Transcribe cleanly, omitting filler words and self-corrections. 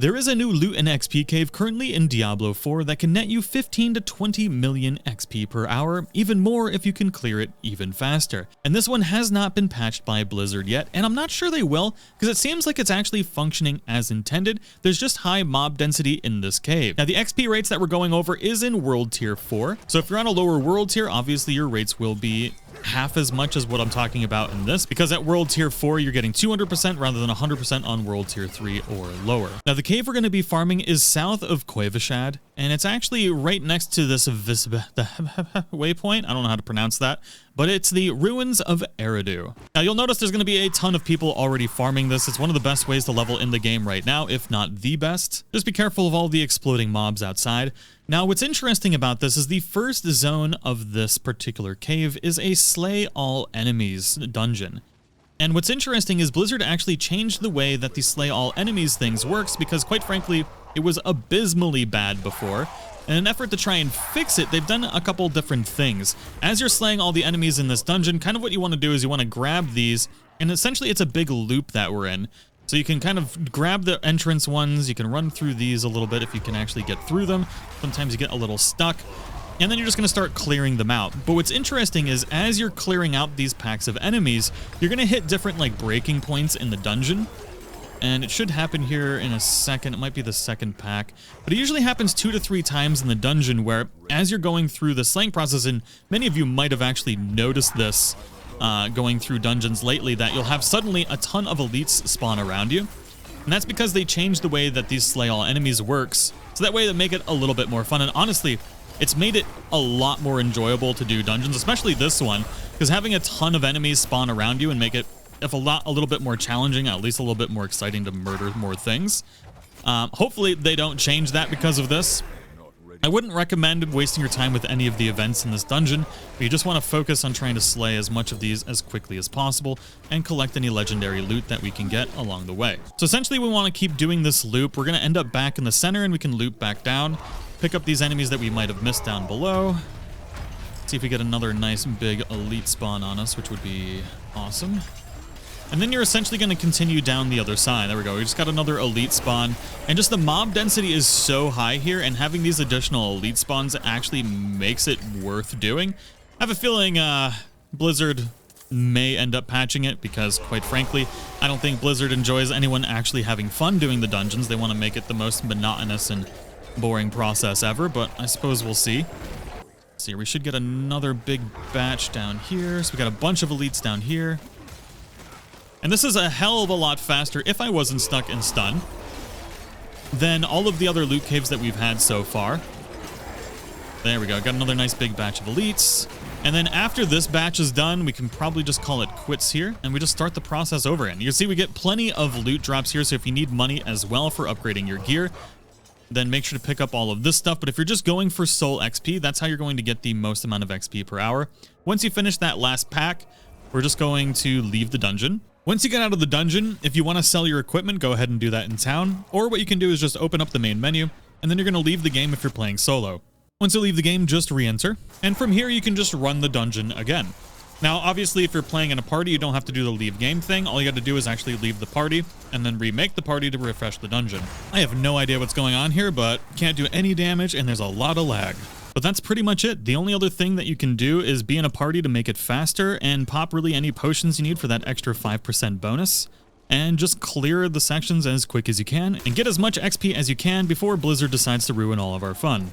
There is a new loot and XP cave currently in Diablo 4 that can net you 15 to 20 million XP per hour, even more if you can clear it even faster. And this one has not been patched by Blizzard yet, and I'm not sure they will, because it seems like it's actually functioning as intended. There's just high mob density in this cave. Now the XP rates that we're going over is in World Tier 4, so if you're on a lower World Tier, obviously your rates will be half as much as what I'm talking about in this, because at World Tier 4 you're getting 200% rather than 100% on World Tier 3 or lower. Now the cave we're going to be farming is south of Quavashad, and it's actually right next to this waypoint. I don't know how to pronounce that, but it's the ruins of Eridu. Now you'll notice there's going to be a ton of people already farming this. It's one of the best ways to level in the game right now, if not the best. Just be careful of all the exploding mobs outside. Now what's interesting about this is the first zone of this particular cave is a slay all enemies dungeon. And what's interesting is Blizzard actually changed the way that the slay all enemies things works, because quite frankly, it was abysmally bad before. In an effort to try and fix it, they've done a couple different things. As you're slaying all the enemies in this dungeon, kind of what you want to do is you want to grab these, and essentially it's a big loop that we're in. So you can kind of grab the entrance ones, you can run through these a little bit if you can actually get through them. Sometimes you get a little stuck, and then you're just going to start clearing them out. But what's interesting is as you're clearing out these packs of enemies, you're going to hit different like breaking points in the dungeon. And it should happen here in a second. It might be the second pack, but it usually happens 2 to 3 times in the dungeon, where as you're going through the slaying process, and many of you might have actually noticed this going through dungeons lately, that you'll have suddenly a ton of elites spawn around you. And that's because they changed the way that these slay all enemies works, so that way they make it a little bit more fun. And honestly, it's made it a lot more enjoyable to do dungeons, especially this one, because having a ton of enemies spawn around you and make it a little bit more challenging, at least a little bit more exciting to murder more things. Hopefully they don't change that because of this. I wouldn't recommend wasting your time with any of the events in this dungeon, but you just want to focus on trying to slay as much of these as quickly as possible and collect any legendary loot that we can get along the way. So essentially we want to keep doing this loop. We're going to end up back in the center, and we can loop back down, pick up these enemies that we might have missed down below. See if we get another nice big elite spawn on us, which would be awesome. And then you're essentially going to continue down the other side. There we go. We just got another elite spawn. And just the mob density is so high here, and having these additional elite spawns actually makes it worth doing. I have a feeling Blizzard may end up patching it, because quite frankly, I don't think Blizzard enjoys anyone actually having fun doing the dungeons. They want to make it the most monotonous and boring process ever, but I suppose we'll see. Let's see, we should get another big batch down here. So we got a bunch of elites down here. And this is a hell of a lot faster, if I wasn't stuck in stun, than all of the other loot caves that we've had so far. There we go. Got another nice big batch of elites. And then after this batch is done, we can probably just call it quits here, and we just start the process over again. You can see we get plenty of loot drops here, so if you need money as well for upgrading your gear, then make sure to pick up all of this stuff. But if you're just going for soul XP, that's how you're going to get the most amount of XP per hour. Once you finish that last pack, we're just going to leave the dungeon. Once you get out of the dungeon, if you want to sell your equipment, go ahead and do that in town. Or what you can do is just open up the main menu, and then you're going to leave the game if you're playing solo. Once you leave the game, just re-enter. And from here, you can just run the dungeon again. Now, obviously, if you're playing in a party, you don't have to do the leave game thing. All you got to do is actually leave the party and then remake the party to refresh the dungeon. I have no idea what's going on here, but can't do any damage, and there's a lot of lag. But that's pretty much it. The only other thing that you can do is be in a party to make it faster and pop really any potions you need for that extra 5% bonus. And just clear the sections as quick as you can and get as much XP as you can before Blizzard decides to ruin all of our fun.